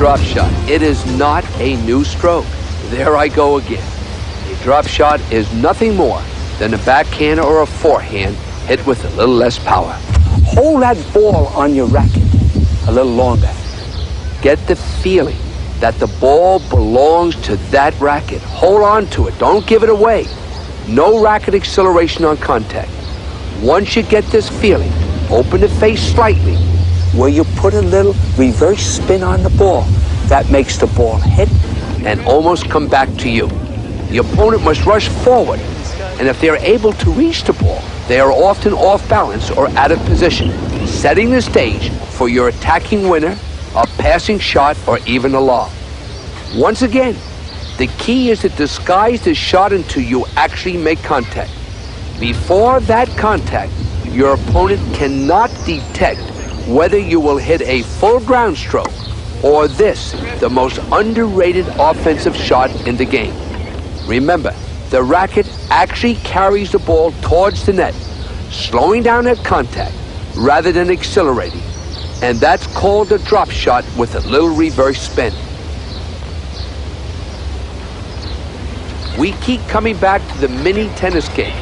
drop shot. It is not a new stroke. There I go again. A drop shot is nothing more than a backhand or a forehand hit with a little less power. Hold that ball on your racket a little longer. Get the feeling that the ball belongs to that racket. Hold on to it. Don't give it away. No racket acceleration on contact. Once you get this feeling, open the face slightly, Where you put a little reverse spin on the ball. That makes the ball hit and almost come back to you. The opponent must rush forward, and if they are able to reach the ball, they are often off balance or out of position, setting the stage for your attacking winner, a passing shot, or even a lob. Once again, the key is to disguise the shot until you actually make contact. Before that contact, your opponent cannot detect whether you will hit a full ground stroke or this, the most underrated offensive shot in the game. Remember, the racket actually carries the ball towards the net, slowing down at contact rather than accelerating. And that's called a drop shot with a little reverse spin. We keep coming back to the mini tennis game.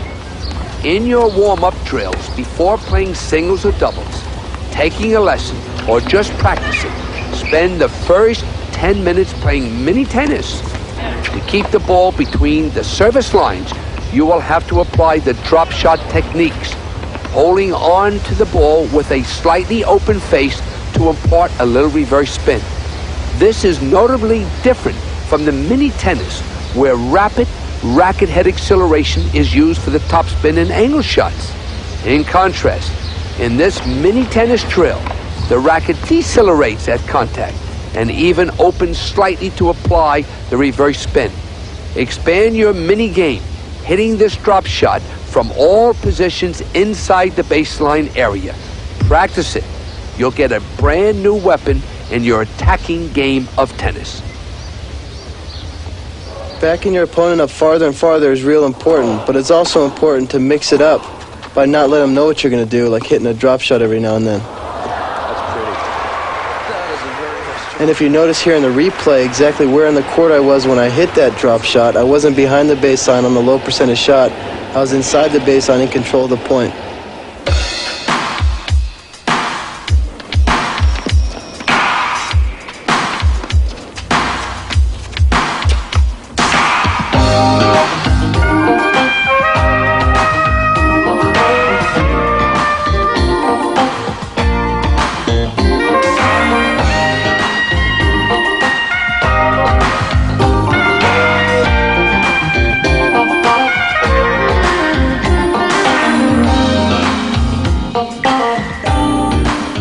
In your warm-up drills, before playing singles or doubles, taking a lesson, or just practicing, spend the first 10 minutes playing mini tennis. To keep the ball between the service lines, you will have to apply the drop shot techniques, holding on to the ball with a slightly open face to impart a little reverse spin. This is notably different from the mini tennis, where rapid racket head acceleration is used for the topspin and angle shots. In contrast, in this mini tennis drill, the racket decelerates at contact and even opens slightly to apply the reverse spin. Expand your mini game, hitting this drop shot from all positions inside the baseline area. Practice it. You'll get a brand new weapon in your attacking game of tennis. Backing your opponent up farther and farther is real important, but it's also important to mix it up by not letting them know what you're going to do, like hitting a drop shot every now and then. And if you notice here in the replay exactly where in the court I was when I hit that drop shot, I wasn't behind the baseline on the low percentage shot. I was inside the baseline in control of the point.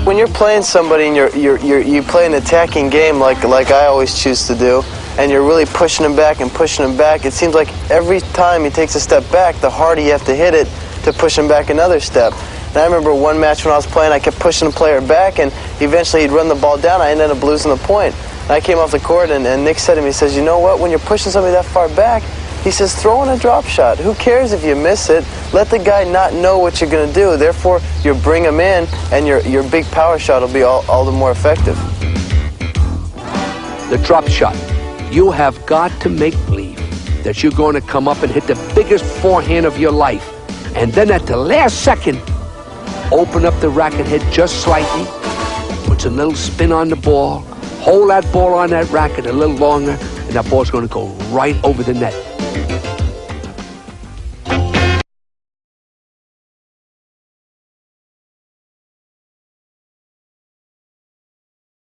When you're playing somebody and you play an attacking game like I always choose to do, and you're really pushing him back and pushing him back, it seems like every time he takes a step back, the harder you have to hit it to push him back another step. And I remember one match when I was playing, I kept pushing the player back, and eventually he'd run the ball down. I ended up losing the point. And I came off the court, and Nick said to me, he says, you know what, when you're pushing somebody that far back, he says, throw in a drop shot. Who cares if you miss it? Let the guy not know what you're going to do. Therefore, you bring him in, and your big power shot will be all the more effective. The drop shot. You have got to make believe that you're going to come up and hit the biggest forehand of your life. And then at the last second, open up the racket head just slightly, puts a little spin on the ball, hold that ball on that racket a little longer, and that ball's going to go right over the net.